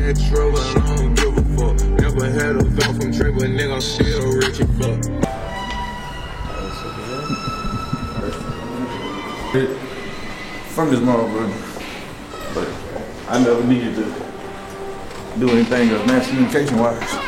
that trouble, I don't give a fuck. Never had a vow from drink, but nigga, I'm still rich and fuck. From this motherfucker, but I never needed to do anything of mass communication wise.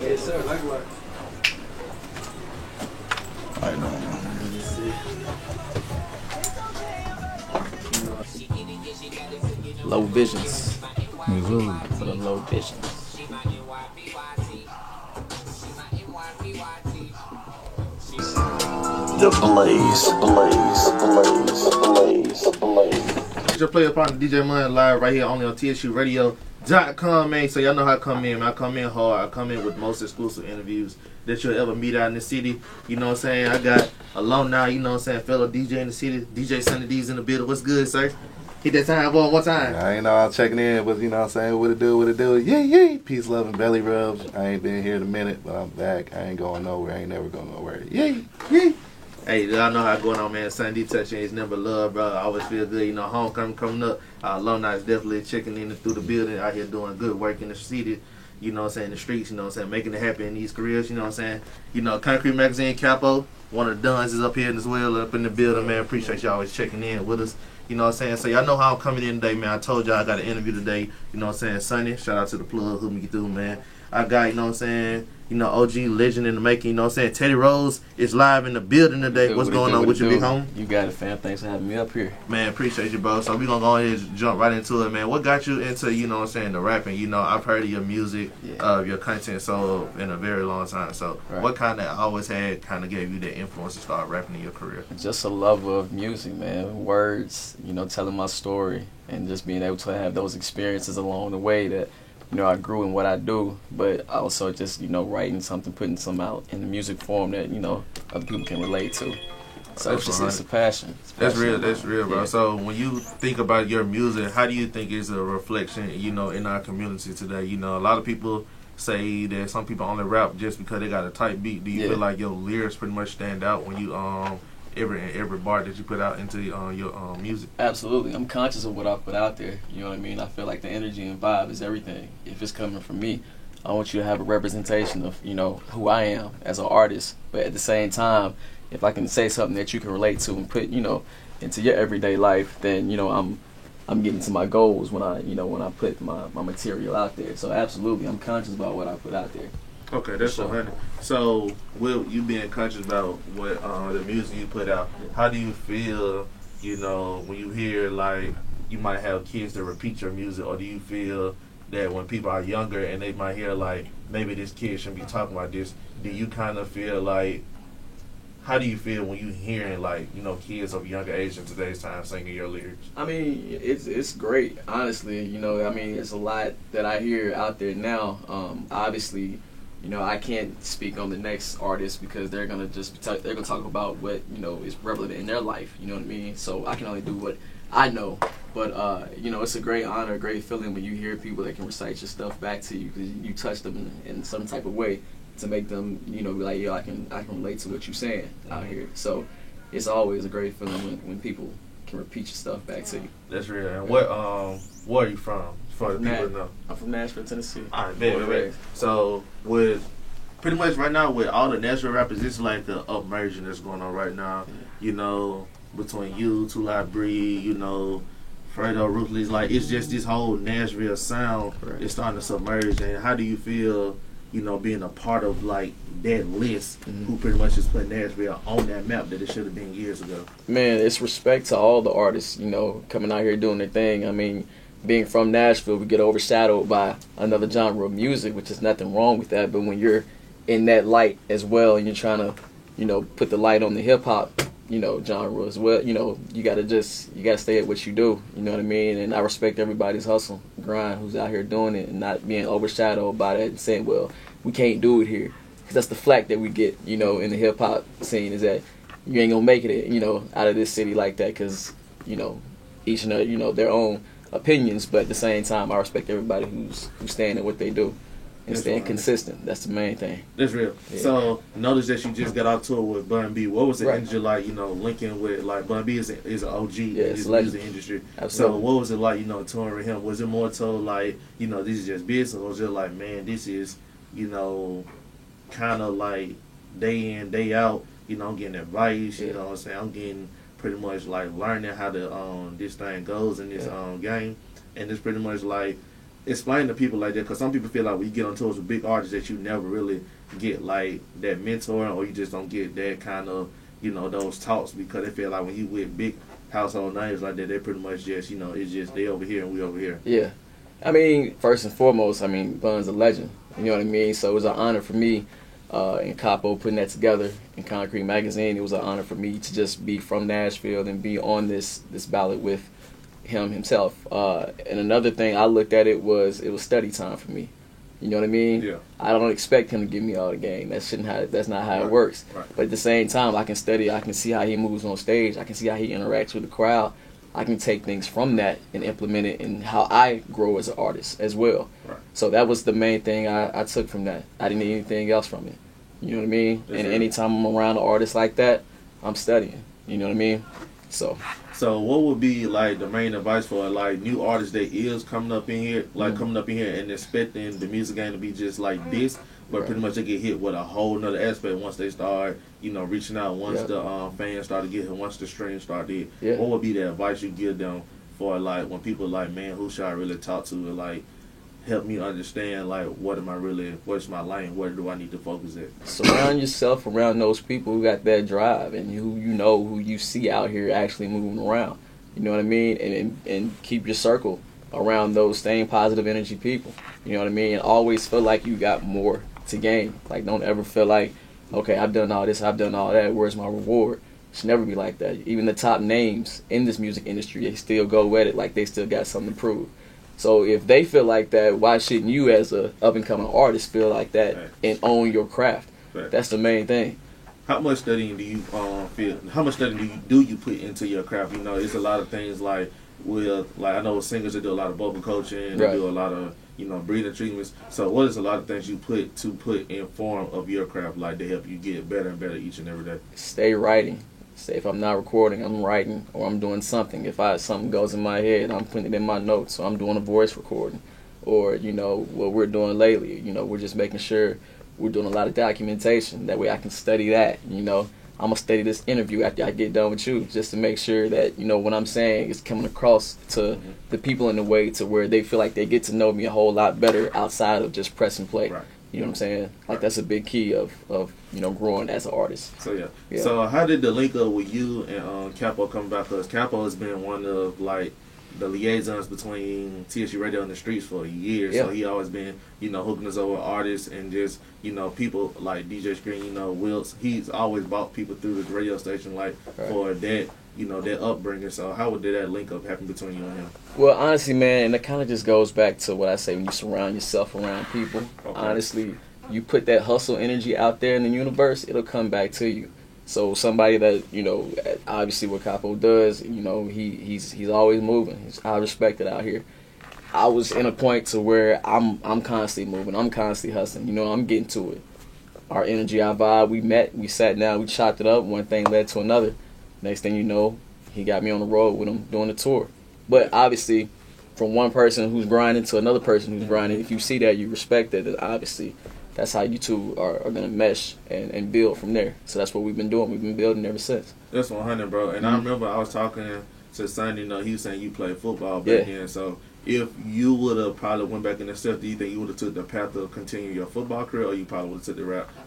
Yes, sir. Likewise. How you doing, man? Low visions. Mm-hmm. For the low visions. The blaze, the blaze, the blaze, the blaze, the blaze. Just play upon DJ Money live right here only on TSURadio.com, man. So y'all know how I come in, man. I come in hard. I come in with most exclusive interviews that you'll ever meet out in the city. You know what I'm saying? I got alumni, you know what I'm saying, fellow DJ in the city. DJ Sunny D's in the building. What's good, sir? Hit that time one time. I ain't know I'm checking in, but you know what I'm saying, what it do, yay, peace, love, and belly rubs. I ain't been here in a minute, but I'm back. I ain't going nowhere, I ain't never going nowhere. Yay. Hey, y'all know how it's going on, man. Sunny D touching his number love, bro. I always feel good. You know, homecoming coming up. Alumni is definitely checking in through the building, out here doing good work in the city. You know what I'm saying, the streets, you know what I'm saying, making it happen in these careers, you know what I'm saying. You know, Concrete Magazine Capo, one of the Duns is up here as well, up in the building, man. Appreciate y'all always checking in with us. You know what I'm saying? So y'all know how I'm coming in today, man. I told y'all I got an interview today. You know what I'm saying? Sunny, shout out to the plug, who me through, man. I got, you know what I'm saying, you know, OG legend in the making, you know what I'm saying? Teddy Rose is live in the building today. What's going on with you, big homie? You got it, fam. Thanks for having me up here. Man, appreciate you, bro. So we gonna go ahead and jump right into it, man. What got you into, you know what I'm saying, the rapping? You know, I've heard of your music, your content so in a very long time. So what kind of always had kind of gave you that influence to start rapping in your career? Just a love of music, man. Words, you know, telling my story and just being able to have those experiences along the way that, you know, I grew in what I do, but also just, you know, writing something, putting something out in the music form that, you know, other people can relate to. So it's a passion. That's real, bro. Yeah. So when you think about your music, how do you think it's a reflection, you know, in our community today? You know, a lot of people say that some people only rap just because they got a tight beat. Do you feel like your lyrics pretty much stand out when you every bar that you put out into your music? Absolutely. I'm conscious of what I put out there. You know what I mean? I feel like the energy and vibe is everything. If it's coming from me, I want you to have a representation of, you know, who I am as an artist. But at the same time, if I can say something that you can relate to and put, you know, into your everyday life, then, you know, I'm getting to my goals when I put my material out there. So absolutely, I'm conscious about what I put out there. Okay, that's 100. So, Will, you being conscious about what the music you put out, how do you feel, you know, when you hear, like, you might have kids that repeat your music, or do you feel that when people are younger and they might hear, like, maybe this kid shouldn't be talking about this, do you kind of feel like, how do you feel when you hearing, like, you know, kids of younger age in today's time singing your lyrics? I mean, it's great, honestly. You know, I mean, there's a lot that I hear out there now. Obviously, you know, I can't speak on the next artist because they're gonna they're gonna talk about what, you know, is relevant in their life. You know what I mean? So I can only do what I know. But you know, it's a great honor, a great feeling when you hear people that can recite your stuff back to you because you touch them in some type of way to make them, you know, be like, yo, I can relate to what you're saying out here. So it's always a great feeling when people can repeat your stuff back to you. That's real. And where are you from? For the people to know. I'm from Nashville, Tennessee. All right, bet. So with pretty much right now with all the Nashville rappers, it's like the upmerging that's going on right now. You know, between you, Two Live Breed, you know, Fredo Ruthless, like it's just this whole Nashville sound is starting to submerge. And how do you feel, you know, being a part of like that list who pretty much is putting Nashville on that map that it should have been years ago? Man, it's respect to all the artists, you know, coming out here doing their thing. I mean, being from Nashville, we get overshadowed by another genre of music, which is nothing wrong with that. But when you're in that light as well, and you're trying to, you know, put the light on the hip hop, you know, genre as well, you know, you gotta stay at what you do. You know what I mean? And I respect everybody's hustle, grind, who's out here doing it, and not being overshadowed by that and saying, well, we can't do it here, because that's the flack that we get, you know, in the hip hop scene, is that you ain't gonna make it, you know, out of this city like that, because, you know, each and you know, their own opinions, but at the same time, I respect everybody who's staying at what they do and That's staying right. consistent. That's the main thing. That's real. Yeah. So notice that you just got out tour with Bun B. What was the Right. energy like? Linking with like Bun B is an OG Yeah, in it's this a legend. music industry. Absolutely. So what was it like? Touring with him? Was it more so like this is just business, or was it like, man, this is kind of like day in day out? I'm getting advice. You Yeah. know what I'm saying? I'm getting pretty much like learning how to this thing goes in this game, and it's pretty much like explain to people like that, because some people feel like when you get on tours with big artists that you never really get like that mentoring, or you just don't get that kind of those talks, because they feel like when you with big household names like that, they pretty much just it's just they over here and we over here. Yeah. I mean, first and foremost, Bun's a legend. You know what I mean? So it was an honor for me in Capo putting that together in Concrete Magazine. It was an honor for me to just be from Nashville and be on this ballot with himself. And another thing I looked at it was study time for me. You know what I mean? Yeah. I don't expect him to give me all the game. That's not how it works. Right. But at the same time, I can study. I can see how he moves on stage. I can see how he interacts with the crowd. I can take things from that and implement it in how I grow as an artist as well. Right. So that was the main thing I took from that. I didn't need anything else from it. You know what I mean? That's and right. anytime I'm around an artist like that, I'm studying. You know what I mean? So what would be like the main advice for like new artists that is coming up in here, and expecting the music game to be just like this, but Right. pretty much they get hit with a whole nother aspect once they start, reaching out, once Yep. the fans start to get him, once the streams start to hit. Yeah. What would be the advice you give them for like when people like, man, who should I really talk to, and like help me understand like what's my lane, where do I need to focus at? surround yourself around those people who got that drive and who you see out here actually moving around. You know what I mean? And keep your circle around those same positive energy people. You know what I mean? And always feel like you got more to gain. Like, don't ever feel like, okay, I've done all this, I've done all that, where's my reward? It should never be like that. Even the top names in this music industry, they still go at it like they still got something to prove. So if they feel like that, why shouldn't you as a up-and-coming artist feel like that Right. and own your craft? Right. That's the main thing. How much studying do you feel? How much studying do you put into your craft? It's a lot of things like I know with singers, they do a lot of vocal coaching, they Right. do a lot of breathing treatments. So what is a lot of things you put in form of your craft, like to help you get better and better each and every day? Stay writing. Say if I'm not recording, I'm writing or I'm doing something. If something goes in my head, I'm putting it in my notes. So I'm doing a voice recording, or what we're doing lately. We're just making sure we're doing a lot of documentation. That way I can study that. I'm gonna study this interview after I get done with you, just to make sure that what I'm saying is coming across to the people in a way to where they feel like they get to know me a whole lot better outside of just press and play. Right. You know what I'm saying? Like that's a big key of growing as an artist. So yeah. Yeah. So how did the link up with you and Capo come about? Because Capo has been one of like the liaisons between TSU Radio and the streets for years. Yeah. So he always been hooking us over with artists and just people like DJ Screen, Wilts. He's always brought people through the radio station like Right. for that that upbringing. So how did that link up happen between you and him? Well, honestly, man, and it kind of just goes back to what I say when you surround yourself around people. Okay. Honestly, you put that hustle energy out there in the universe, it'll come back to you. So somebody that, obviously what Capo does, he's always moving. He's high respected out here. I was in a point to where I'm constantly moving. I'm constantly hustling. I'm getting to it. Our energy, our vibe, we met, we sat down, we chopped it up. One thing led to another. Next thing you know, he got me on the road with him doing the tour. But obviously, from one person who's grinding to another person who's grinding, if you see that, you respect that, then obviously that's how you two are going to mesh and build from there. So that's what we've been doing. We've been building ever since. That's 100, bro. And I remember I was talking to Sonny. He was saying you played football back then. So if you would have probably went back in the stuff, do you think you would have took the path of continuing your football career, or you probably would have took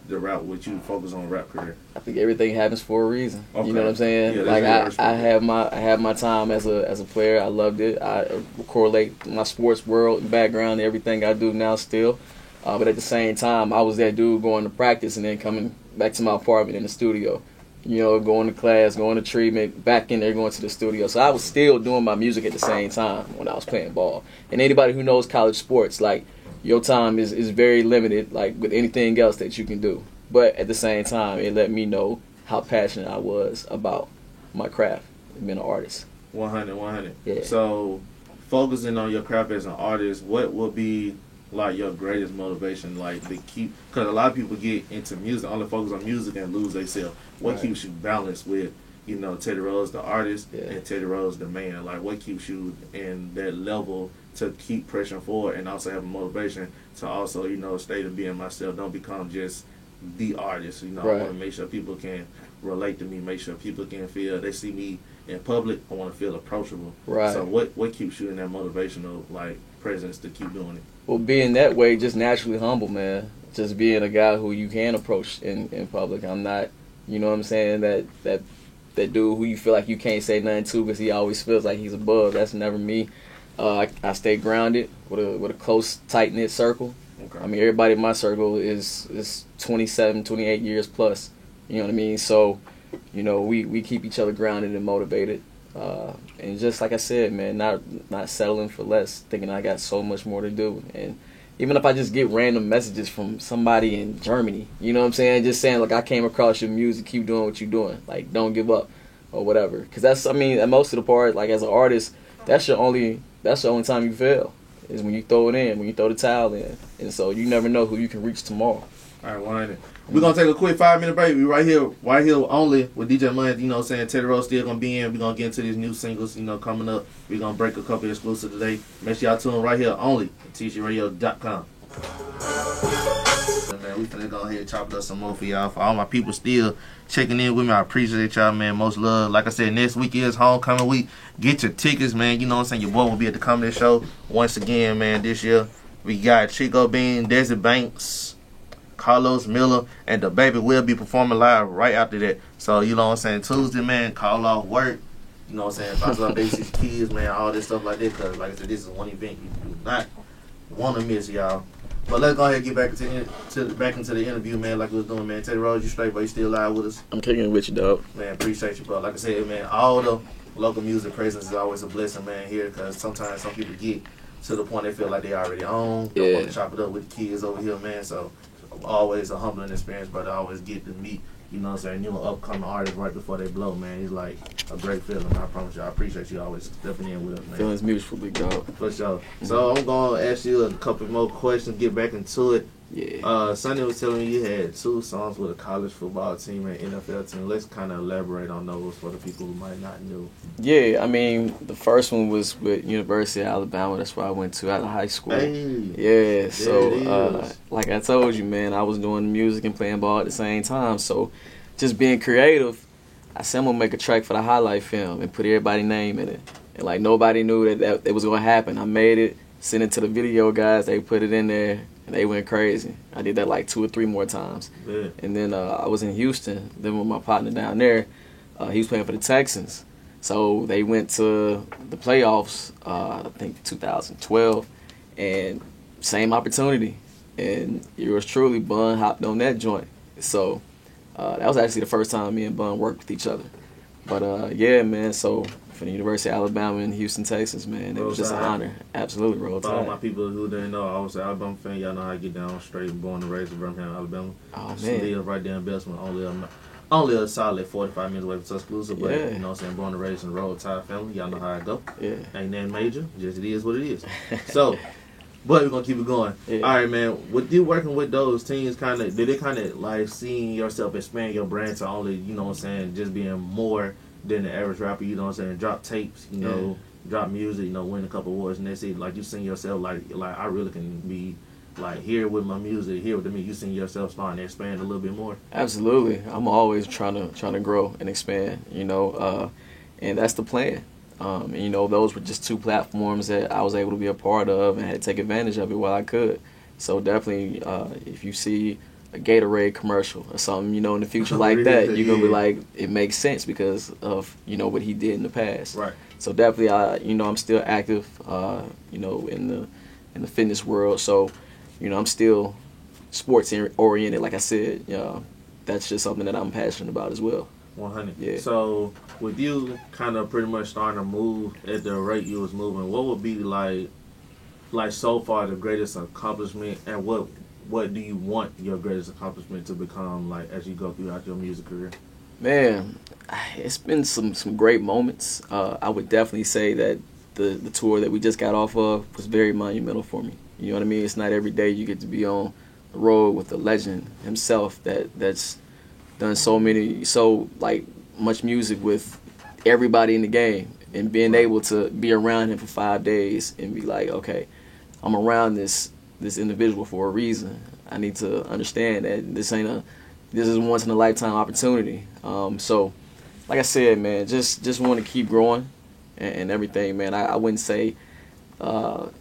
the route which you focus on rap career? I think everything happens for a reason. Okay. You know what I'm saying? Yeah, like that's I have my time as a player. I loved it. I correlate my sports world background to everything I do now still. But at the same time, I was that dude going to practice and then coming back to my apartment in the studio. Going to class, going to treatment, back in there, going to the studio. So I was still doing my music at the same time when I was playing ball. And anybody who knows college sports, like, your time is very limited, like, with anything else that you can do. But at the same time, it let me know how passionate I was about my craft, being an artist. 100. Yeah. So focusing on your craft as an artist, what will be like your greatest motivation, like to keep? Because a lot of people get into music, only focus on music and lose themselves. What Right. keeps you balanced with, you know, Teddy Rose the artist Yeah. and Teddy Rose the man? Like, what keeps you in that level to keep pressing forward and also have a motivation to also, you know, stay to being myself? Don't become just the artist. You know, I Right. want to make sure people can relate to me, make sure people can feel they see me in public. I want to feel approachable. Right. So what keeps you in that motivational like presence to keep doing it? Well, being that way, just naturally humble, man. Just being a guy who you can approach in public. I'm not, you know what I'm saying, that dude who you feel like you can't say nothing to because he always feels like he's above. That's never me. I stay grounded with a close, tight-knit circle. Okay. I mean, everybody in my circle is 27, 28 years plus. You know what I mean? So, you know, we keep each other grounded and motivated. And just like I said, man, not settling for less, thinking I got so much more to do. And even if I just get random messages from somebody in Germany, you know what I'm saying? Just saying, like, I came across your music, keep doing what you're doing. Like, don't give up or whatever. Because that's, I mean, at most of the part, like, as an artist, that's the only time you fail is when you throw it in, when you throw the towel in. And so you never know who you can reach tomorrow. All right, 100. We're going to take a quick 5-minute break. We right here only with DJ Money. You know what I'm saying? Teddy Rose still going to be in. We're going to get into these new singles, you know, coming up. We're going to break a couple exclusives today. Make sure y'all tune in right here only at TCRadio.com. Man, we finna go ahead and chop it up some more for y'all. For all my people still checking in with me, I appreciate y'all, man. Most love. Like I said, next week is homecoming week. Get your tickets, man. You know what I'm saying? Your boy will be at the comedy show once again, man, this year. We got Chico Bean, Desi Banks, Carlos Miller, and the baby will be performing live right after that. So, you know what I'm saying? Tuesday, man, call off work. You know what I'm saying? If I start babysit kids, man, all this stuff like that. Because, like I said, this is one event you do not want to miss, y'all. But let's go ahead and get back into the interview, man, like we was doing, man. Teddy Rose, you straight, bro. You still live with us? I'm kicking it with you, dog. Man, appreciate you, bro. Like I said, man, all the local music presence is always a blessing, man, here. Because sometimes some people get to the point they feel like they already own. They want to chop it up with the kids over here, man. So always a humbling experience, but I always get to meet, you know what I'm saying, new upcoming artists right before they blow, man. It's like a great feeling. I promise you. I appreciate you always stepping in with us, man. Feelings mutual, big dog. For sure. So I'm going to ask you a couple more questions, get back into it. Yeah. Sonny was telling me you had 2 songs with a college football team and NFL team. Let's kind of elaborate on those for the people who might not know. Yeah, I mean, the first one was with University of Alabama. That's where I went to out of high school. Hey. Yeah, so it is. like I told you, man, I was doing music and playing ball at the same time. So just being creative, I said I'm going to make a track for the highlight film and put everybody's name in it. And like nobody knew that it was going to happen. I made it, sent it to the video guys. They put it in there. And they went crazy. I did that like 2 or 3 more times. Yeah. And then I was in Houston, living with my partner down there. He was playing for the Texans. So they went to the playoffs, I think 2012, and same opportunity. And yours truly, Bun, hopped on that joint. So that was actually the first time me and Bun worked with each other. But yeah, man, so for the University of Alabama in Houston, Texas, man, it was just an honor. Absolutely, Roll for all Tide. my people who didn't know, I was an Alabama fan. Y'all know how I get down straight, born and raised in Birmingham, Alabama. Oh, So man. live right there in Bessemer, only a solid 45 minutes away from Tuscaloosa, but Yeah. you know what I'm saying, born and raised in the Roll Tide family. Y'all know how I go. Yeah. Ain't nothing major, just it is what it is. So, but we're gonna keep it going. Yeah. All right, man. With you working with those teams, did it kind of like seeing yourself expand your brand to only, you know what I'm saying, just being more than the average rapper? You know what I'm saying, drop tapes, you know, drop music, you know, win a couple awards, and that's it. Like you seen yourself, like I really can be like here with my music, here with the music. You seen yourself starting to expand a little bit more. Absolutely. I'm always trying to grow and expand, you know, and that's the plan. And, you know, those were just 2 platforms that I was able to be a part of and had to take advantage of it while I could. So definitely, if you see a Gatorade commercial or something, you know, in the future like that, you're going to be like, it makes sense because of, you know, what he did in the past. Right. So definitely, you know, I'm still active, you know, in the fitness world. So, you know, I'm still sports oriented, like I said. That's just something that I'm passionate about as well. 100. Yeah. So with you kind of pretty much starting to move at the rate you was moving, what would be like so far the greatest accomplishment, and what do you want your greatest accomplishment to become like as you go throughout your music career? Man, it's been some great moments. I would definitely say that the tour that we just got off of was very monumental for me. You know what I mean? It's not every day you get to be on the road with the legend himself that's done so much music with everybody in the game, and being able to be around him for 5 days and be like, okay, I'm around this individual for a reason. I need to understand that this is once in a lifetime opportunity. So, like I said, man, just want to keep growing and everything, man. I wouldn't say too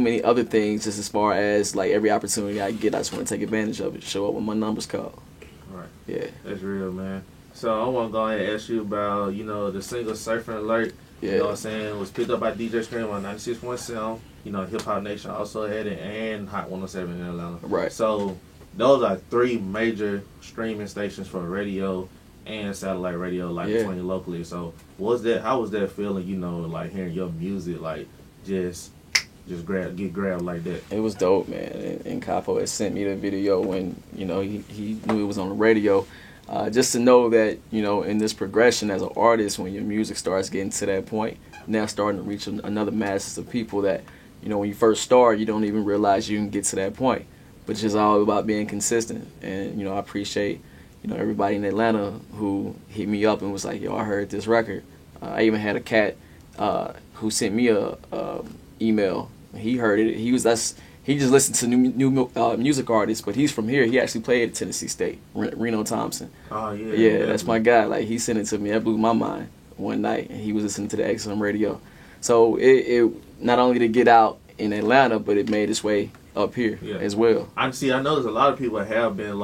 many other things, just as far as like every opportunity I get, I just want to take advantage of it, show up when my number's called. Right. Yeah. That's real, man. So I want to go ahead and ask you about, the single Surfing Alert. Yeah. You know what I'm saying? It was picked up by DJ Scream on 96.7. Hip Hop Nation also had it, and Hot 107 in Atlanta. Right. So those are 3 major streaming stations for radio and satellite radio, between locally. So how was that feeling, hearing your music, just get grabbed like that? It was dope, man. And Capo had sent me the video when, he knew it was on the radio. Just to know that, in this progression as an artist, when your music starts getting to that point, now starting to reach another masses of people that, when you first start, you don't even realize you can get to that point. But it's just all about being consistent. And, I appreciate, everybody in Atlanta who hit me up and was like, yo, I heard this record. I even had a cat who sent me a email. He heard it. He just listened to new music artists, but he's from here. He actually played at Tennessee State, Reno Thompson. Oh, yeah. Yeah, that's my guy. Like, he sent it to me. That blew my mind one night, and he was listening to the XM radio. So it not only to get out in Atlanta, but it made its way up here as well. I know there's a lot of people have been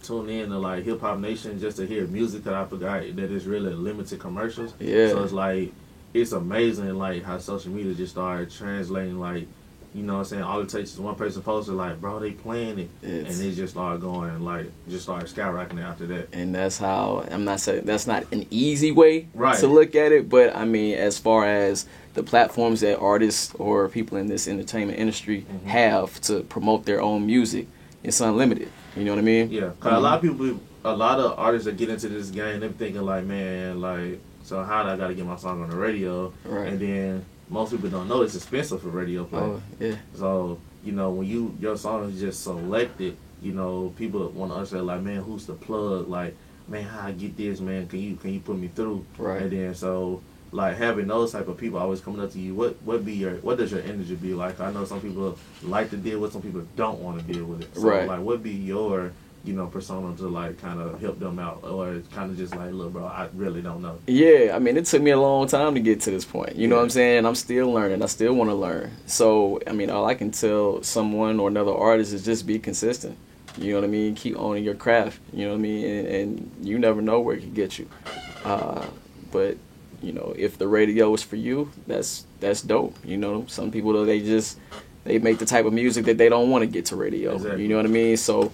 tuned in to Hip Hop Nation just to hear music, that I forgot that it's really limited commercials. Yeah. So it's amazing how social media just started translating what I'm saying? All it takes is one person posted bro, they playing it, and it just started going just started skyrocketing after that. And that's how, I'm not saying that's not an easy way right. to look at it, but I mean, as far as the platforms that artists or people in this entertainment industry have to promote their own music, it's unlimited. You know what I mean? Yeah, because a lot of artists that get into this game, they're thinking man, so how do I got to get my song on the radio? Right. And then most people don't know it's expensive for radio play. Oh, yeah. So, when your song is just selected, people want to understand, man, who's the plug? Man, how I get this, man? Can you put me through? Right. And then, so, having those type of people always coming up to you, what does your energy be like? I know some people like to deal with, some people don't want to deal with it. So, right. What be your persona to kind of help them out, or kind of just look, bro, I really don't know. Yeah, I mean, it took me a long time to get to this point. You know what I'm saying? I'm still learning. I still want to learn. So, I mean, all I can tell someone or another artist is just be consistent. You know what I mean? Keep owning your craft. You know what I mean? And you never know where it can get you. But if the radio is for you, that's dope. Some people though, they make the type of music that they don't want to get to radio. Exactly. You know what I mean? So.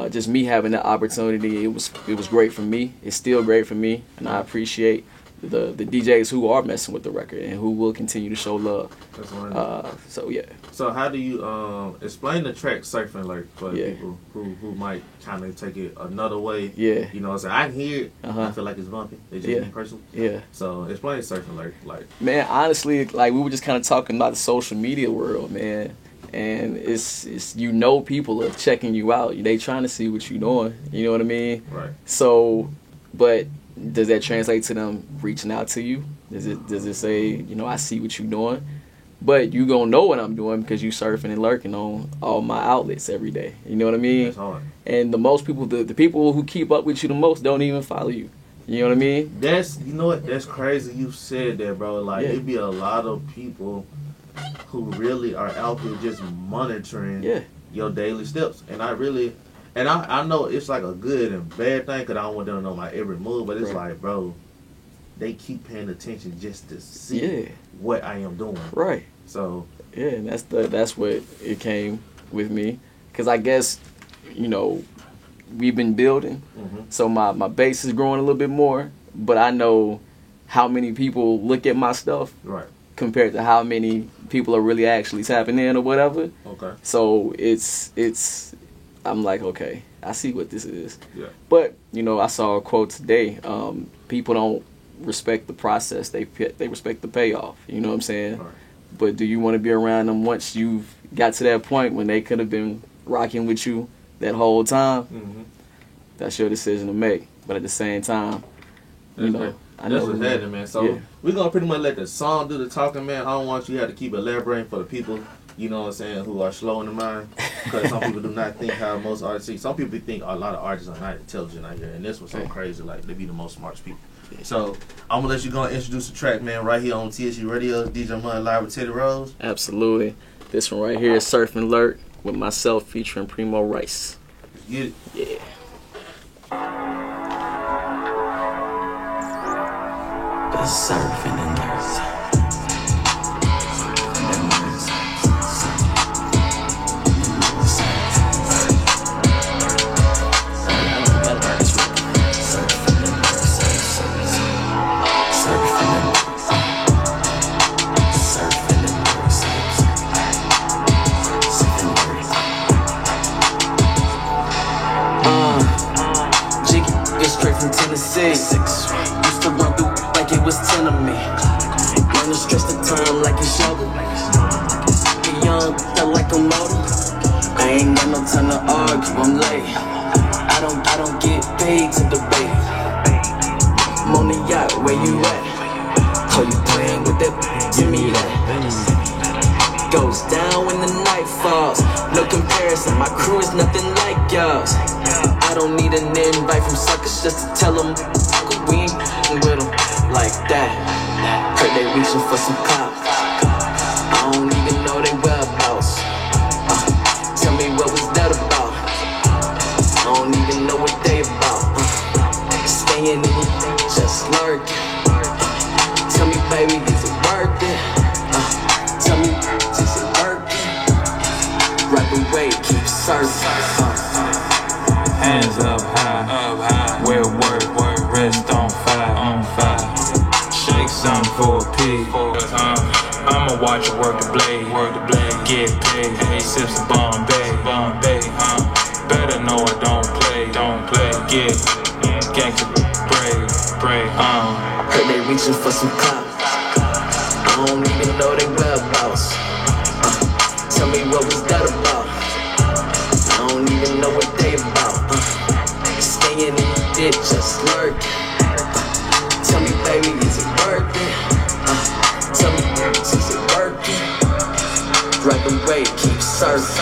Just me having that opportunity, it was great for me. It's still great for me, and I appreciate the DJs who are messing with the record and who will continue to show love. That's wonderful. So yeah. So how do you explain the track Surfing Alert for people who might kind of take it another way? Yeah. So I can hear it. I feel like it's bumpy. It's just me personally. Yeah. So explain Surfing Alert. Man, honestly, we were just kind of talking about the social media world, man. And it's people are checking you out. They trying to see what you're doing. You know what I mean? Right. So, but does that translate to them reaching out to you? Does it say, I see what you're doing? But you gonna know what I'm doing because you surfing and lurking on all my outlets every day. You know what I mean? That's hard. And the most people, the people who keep up with you the most don't even follow you. You know what I mean? That's That's crazy. You said that, bro. It'd be a lot of people who really are out there just monitoring your daily steps. And I know it's a good and bad thing because I don't want them to know my every move, but it's bro, they keep paying attention just to see what I am doing. Right. So yeah, and that's what it came with me, because I guess we've been building, so my base is growing a little bit more, but I know how many people look at my stuff compared to how many people are really actually tapping in or whatever. Okay. So it's I'm like, okay, I see what this is. Yeah. But I saw a quote today. People don't respect the process. They respect the payoff. You know what I'm saying? Right. But do you want to be around them once you've got to that point when they could have been rocking with you that whole time? Mm-hmm. That's your decision to make. But at the same time, you know, I That's know what's happening, man. So yeah. we're gonna pretty much let the song do the talking, man. I don't want you to have to keep elaborating for the people, you know what I'm saying, who are slow in the mind. Because some people do not think how most artists think. Some people think a lot of artists are not intelligent out here, and this was so crazy. Like, they be the most smartest people. So I'm gonna let you go and introduce the track, man, right here on TSU Radio, DJ Mud live with Teddy Rose. Absolutely. This one right here is Surfing Alert with myself featuring Primo Rice. Get it. Yeah. Surfing and Jiggy, get straight from Tennessee. Used to run through like it was 10 of me. Wanna stretch the time like it's yoga. Be young, felt like a motor. I ain't got no time to argue, I'm late. I don't get paid to debate. I'm on the yacht, where you at? Oh, you playing with that? Give me that. Goes down when the night falls. No comparison, my crew is nothing like yours. I don't need an invite from suckers just to tell them we ain't with them like that. Heard they reaching for some clout. I don't even know they whereabouts. Tell me what was that about? I don't even know what they about. Staying in it, just lurking. Tell me, baby, is it worth it? Tell me, is it working? Right away, keep surfing. Hands up high, where work, rest on fire, Shake some for a pig. I'ma watch you work the blade, get paid, sips of Bombay, better know I don't play, get gangsta spray, Heard they reaching for some clout. I don't even know they whereabouts. Tell me what was that about? I don't even know what they about. Staying in the ditch, just lurking. Tell me, baby, is it working? Tell me, is it working? Right away, keep surfing.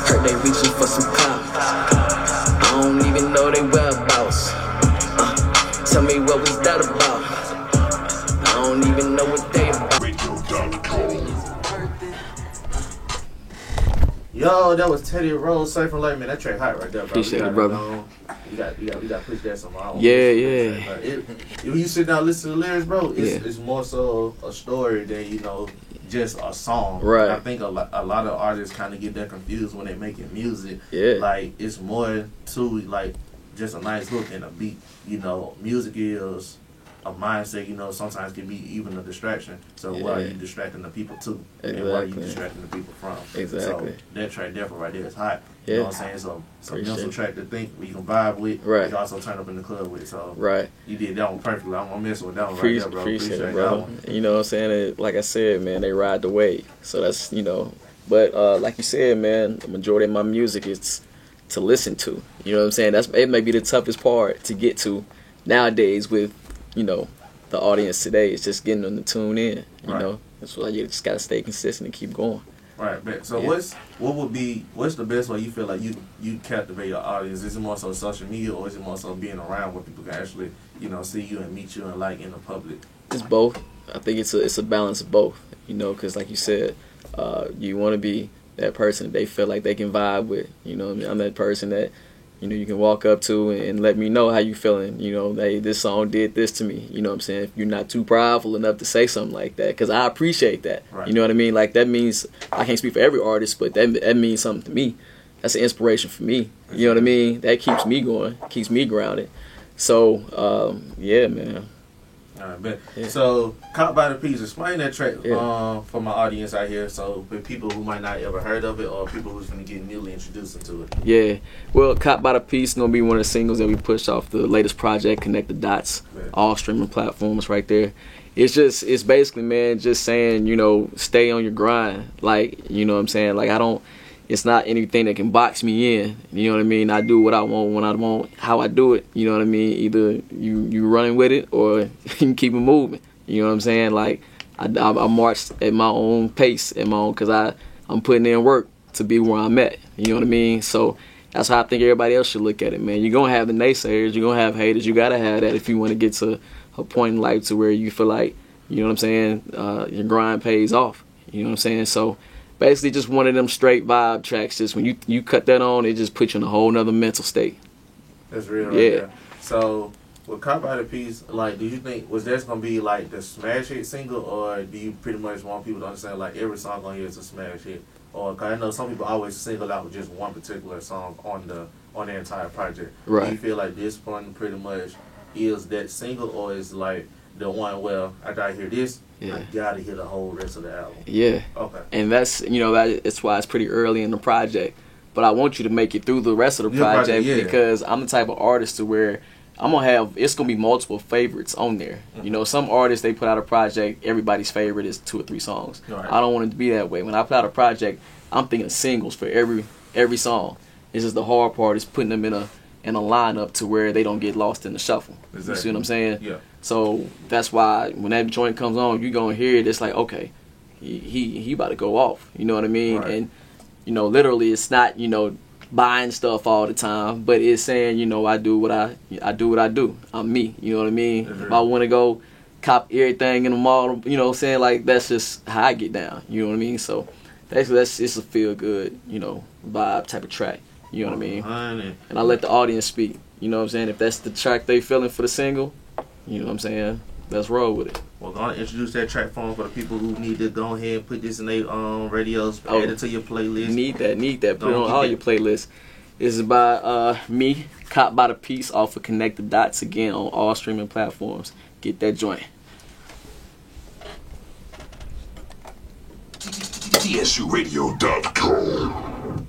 Heard they reaching for some clout. I don't even know they whereabouts. Tell me what was that about? I don't even know what they about. Yo, that was Teddy Rose, Surfing Alert, man. That track hot right there, bro. Appreciate it, brother. We got to push that some more. Yeah. When you sit down and listen to the lyrics, bro, it's more so a story than, you know, just a song. Right. I think a lot of artists kind of get that confused when they're making music. Yeah. Like, it's more to, like, just a nice hook and a beat. You know, music is a mindset, you know, sometimes can be even a distraction. So what are you distracting the people to? Exactly. And what are you distracting the people from? Exactly. So that track definitely right there is hot. Yeah. You know what I'm saying? So some mental track to think you can vibe with. Right. You can also turn up in the club with. So Right. you did that one perfectly. I'm messing with that one right there, bro. Appreciate it, that bro. one. You know what I'm saying? Like I said, man, they ride the wave. So that's, you know, but like you said, man, the majority of my music is to listen to. You know what I'm saying? It may be the toughest part to get to nowadays with, you know, the audience today. It's just getting them to tune in. You know, that's why you just gotta stay consistent and keep going. Right, man. So what's the best way you feel like you captivate your audience? Is it more so social media, or is it more so being around where people can actually, you know, see you and meet you and like in the public? It's both. I think it's a balance of both. You know, because like you said, you want to be that person that they feel like they can vibe with. You know what I mean? I'm that person that, you know, you can walk up to and let me know how you feeling. You know, hey, this song did this to me. You know what I'm saying? If you're not too prideful enough to say something like that, because I appreciate that. Right. You know what I mean? Like, that means, I can't speak for every artist, but that means something to me. That's an inspiration for me. You know what I mean? That keeps me going, keeps me grounded. So, yeah, man. All right, bet. Yeah. So, Caught by the Piece, explain that track Yeah. for my audience out here. So, for people who might not ever heard of it or people who's going to get newly introduced into it. Yeah. Well, Caught by the Piece gonna be one of the singles that we push off the latest project, Connect the Dots, all streaming platforms right there. It's basically, man, just saying, you know, stay on your grind. Like, you know what I'm saying? Like, it's not anything that can box me in. You know what I mean? I do what I want when I want, how I do it. You know what I mean? Either you running with it or you can keep it moving. You know what I'm saying? Like, I march at my own pace, because I'm putting in work to be where I'm at. You know what I mean? So that's how I think everybody else should look at it, man. You're going to have the naysayers. You're going to have haters. You got to have that if you want to get to a point in life to where you feel like, you know what I'm saying, your grind pays off. You know what I'm saying? So basically just one of them straight vibe tracks. Just when you cut that on, it just puts you in a whole nother mental state. That's real right there. So, with Caught by the Piece, like, do you think, was this going to be, like, the smash hit single, or do you pretty much want people to understand, like, every song on here is a smash hit? Or, because I know some people always single out with just one particular song on the entire project. Right. Do you feel like this one pretty much is that single, or is, like, the one, well, after I hear this, I gotta hear the whole rest of the album? Yeah. Okay. And that's, you know, that's why it's pretty early in the project. But I want you to make it through the rest of the project because I'm the type of artist to where I'm going to have, it's going to be multiple favorites on there. Mm-hmm. You know, some artists, they put out a project, everybody's favorite is 2 or 3 songs. Right. I don't want it to be that way. When I put out a project, I'm thinking singles for every song. It's just the hard part is putting them in a lineup to where they don't get lost in the shuffle. Exactly. You see what I'm saying? Yeah. So that's why when that joint comes on, you're going to hear it, it's like, okay, he about to go off. You know what I mean? Right. And, you know, literally it's not, you know, buying stuff all the time, but it's saying, you know, I do what I do. I'm me. You know what I mean? Mm-hmm. If I want to go cop everything in the mall, you know what I'm saying? Like, that's just how I get down. You know what I mean? So it's a feel good, you know, vibe type of track. You know what I mean? And I let the audience speak. You know what I'm saying? If that's the track they feeling for the single, you know what I'm saying? Let's roll with it. We're going to introduce that track for them for the people who need to go ahead and put this in their radios, add it to your playlist. Need that. Put it on all your playlists. This is by me, Caught by the Piece, off of Connect the Dots, again, on all streaming platforms. Get that joint. TSURadio.com.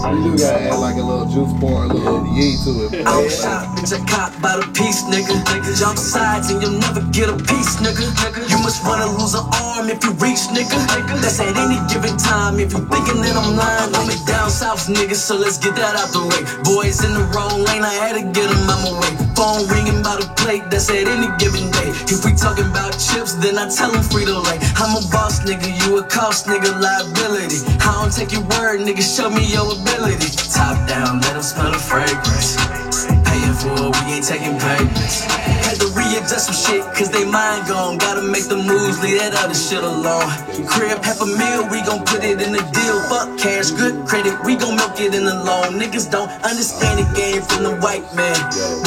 You do gotta add like a little juice pour, a little yee to it. I'm shot, bitch, I caught by the piece, nigga. Jump sides and you'll never get a piece, nigga. You must wanna lose an arm if you reach, nigga. That's at any given time. If you thinking that I'm lying, I'm a down south, nigga. So let's get that out the way. Boys in the wrong lane, I had to get them out my way. Phone ringing by the plate, that's at any given day. If we talking about chips, then I tell them Frito-Lay. I'm a boss, nigga, you a cost, nigga, liability. I don't take your word, nigga, show me your ability. Top down, let them smell the fragrance. Paying for it, we ain't taking payments. Had to readjust some shit, cause they mind gone. Gotta make the moves, leave that other shit alone. Crib, $500,000, we gon' put it in the deal. Fuck cash, good credit, we gon' milk it in the loan. Niggas don't understand the game from the white man.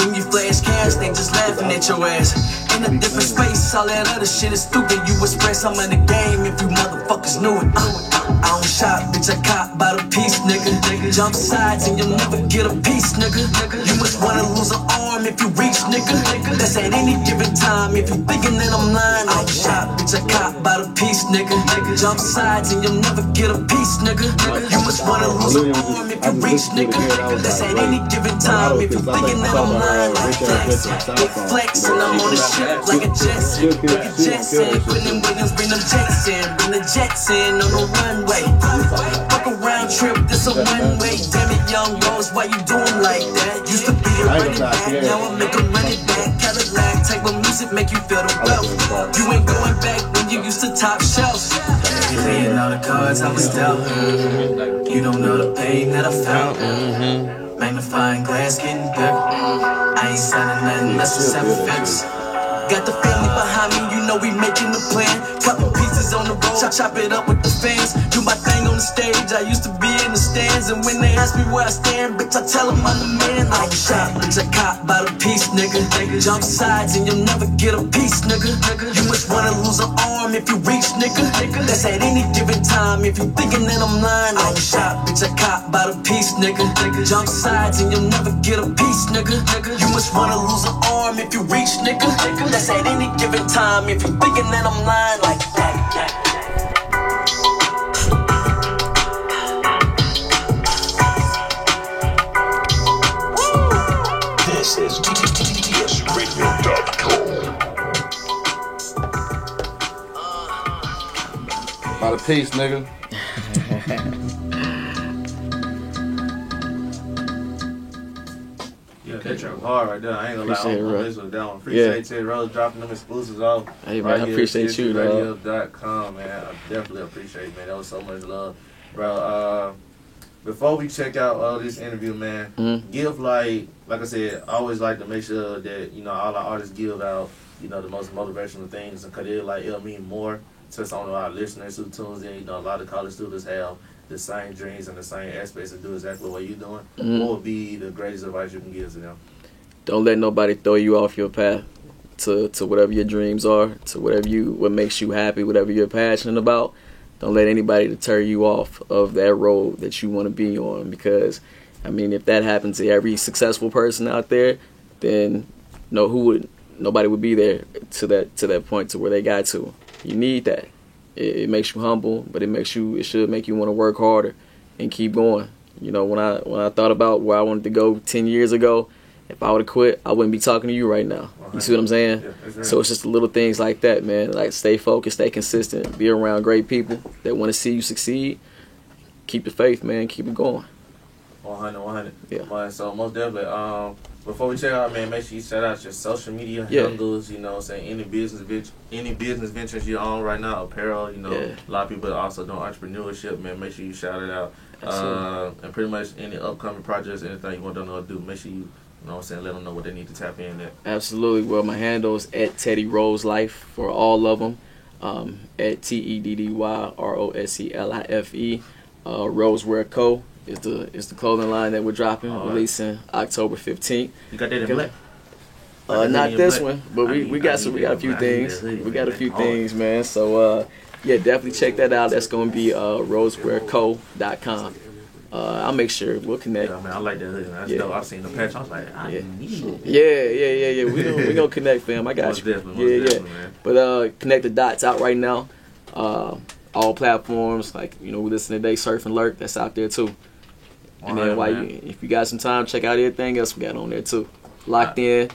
When you flash cash, they just laughing at your ass. In a different space, all that other shit is stupid. You express I'm in the game if you motherfuckers knew it. I don't shop, bitch, I caught by the piece, nigga. Jump sides and you'll never get a piece, nigga. You must wanna lose an arm if you reach, nigga. That's at any given time. If you thinking that I'm lying, I don't shop, bitch, I caught by the piece, nigga. Jump sides and you'll never get a piece, nigga. You must wanna lose an arm if you reach, nigga. That's at any given time. If you thinking that I'm lying, I flex and I'm on the ship like a Jetson. Like a Jetson, put them Williams, bring them jets in. Bring the jets in on the runway. Fuck a round trip, this a one-way. Damn it, young Rose, why you doing like that? Used to be a running back, now I make a running back. Cadillac type of music make you feel the wealth. You ain't going back when you used to top shelf. You laying all the cards I was dealt. You don't know the pain that I felt. Magnifying glass getting bigger. I ain't signing nothing less than 7 figures. Got the family behind me, you know we making the plan. Couple pieces on the road, chop it up with the fans. Do my thing on the stage, I used to be in the stands. And when they ask me where I stand, bitch, I tell them I'm the man. I don't shop, bitch, bitch, I cop by the piece, nigga. Jump sides and you'll never get a piece, nigga. You must wanna lose an arm if you reach, nigga. That's at any given time. If you thinking that I'm lying, I ain't shot, bitch, I cop by the piece, nigga. Jump sides and you'll never get a piece, nigga. You must wanna lose an arm if you reach, nigga. That's at any given time. If you thinking that I'm lying like that. This is TTTSradio.com. By the piece, nigga. Yeah, that track was hard right there. I ain't gonna Appreciate it, lie. bro. I'm listening down. Appreciate Ted Rose dropping them exclusives off. Hey, man, I appreciate you, dog. Radio.com, man. I definitely appreciate it, man. That was so much love. Bro, before we check out this interview, man, give like I said, I always like to make sure that, you know, all our artists give out, you know, the most motivational things, because it'll mean more to some of our listeners who tunes in. You know, a lot of college students have the same dreams and the same aspects to do exactly what you're doing. What would be the greatest advice you can give to them? Don't let nobody throw you off your path to whatever your dreams are, to what makes you happy, whatever you're passionate about. Don't let anybody deter you off of that road that you want to be on, because, I mean, if that happened to every successful person out there, then nobody would be there to that point to where they got to. You need that. It makes you humble, but it should make you want to work harder and keep going. You know, when I thought about where I wanted to go 10 years ago, if I would have quit, I wouldn't be talking to you right now. You see what I'm saying? Yeah, so it's just the little things like that, man. Like, stay focused, stay consistent, be around great people that want to see you succeed. Keep the faith, man. Keep it going. 100. Yeah. Man, so most definitely, before we check out, man, make sure you shout out your social media handles, you know what I'm saying, any business ventures you're on right now, apparel, you know, a lot of people also doing entrepreneurship, man, make sure you shout it out. And pretty much any upcoming projects, anything you want them to do, make sure you know what I'm saying, let them know what they need to tap in at. Absolutely. Well, my handle is at Teddy Rose Life for all of them, at TEDDYROSELIFE. Rosewear Co. is the clothing line that we're dropping, releasing October 15th. You got that in black? Not this one, but we got a few things. We got a few things, man. So yeah, definitely check that out. That's gonna be rosewearco.com. I'll make sure we'll connect. Yeah, man, I like that hoodie. That's dope. I've seen the patch. I was like, I need it. Yeah. We gonna connect, fam. I got you. Definitely, man. But connect the dots out right now. All platforms, like, you know, we listen today, Surf and Lurk, that's out there too. And then if you got some time, check out everything else we got on there too. Locked In,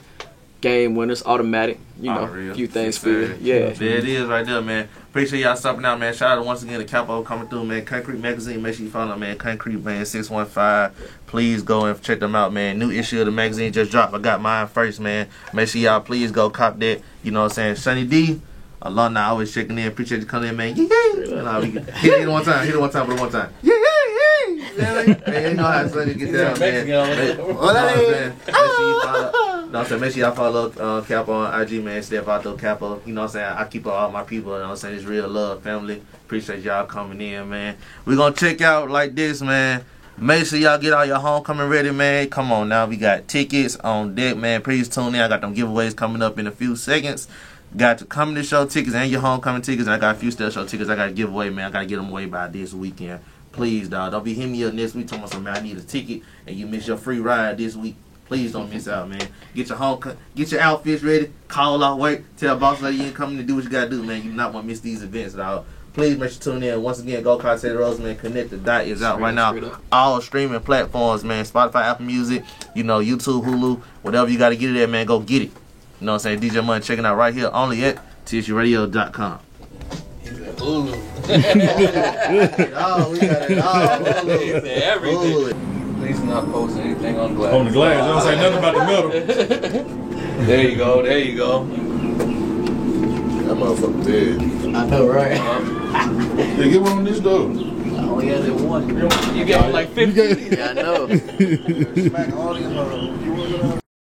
Game Winners, Automatic, you know, a few things for you. Yeah. There it is right there, man. Appreciate y'all stopping out, man. Shout out once again to Capo coming through, man. Concrete Magazine, make sure you follow them, man. Concrete, man, 615. Please go and check them out, man. New issue of the magazine just dropped. I got mine first, man. Make sure y'all please go cop that. You know what I'm saying? Sunny D, alumni, always checking in. Appreciate you coming in, man. Hit it one time. But one time. Hey, you know how Sunny get down, man. Make sure y'all follow Capo on IG, man. Stevato Capo. You know what I'm saying? I keep all my people. You know what I'm saying? It's real love, family. Appreciate y'all coming in, man. We're going to check out like this, man. Make sure y'all get all your homecoming ready, man. Come on now. We got tickets on deck, man. Please tune in. I got them giveaways coming up in a few seconds. Got to come to show tickets and your homecoming tickets. And I got a few still show tickets I got to give away, man. I got to get them away by this weekend. Please, dog. Don't be hitting me up next week talking about something, man, I need a ticket, and you miss your free ride this week. Please don't miss out, man. Get your outfits ready. Call out, wait. Tell boss lady you ain't coming to do what you got to do, man. You not want to miss these events, dog. Please make sure to tune in. Once again, Go Call Teddy Rose, man. Connect the Dot is out right now. All streaming platforms, man. Spotify, Apple Music, you know, YouTube, Hulu, whatever you got to get it at, man. Go get it. You know what I'm saying? DJ Money checking out right here only at TSURadio.com. Ooh. We got it all. Everything. Please not post anything on glass. On the glass, don't say nothing about the metal. There you go. That motherfucker dead. I know, right? Yeah, get one on this though. I only had that one. You got like 50. Yeah, I know. Smack all these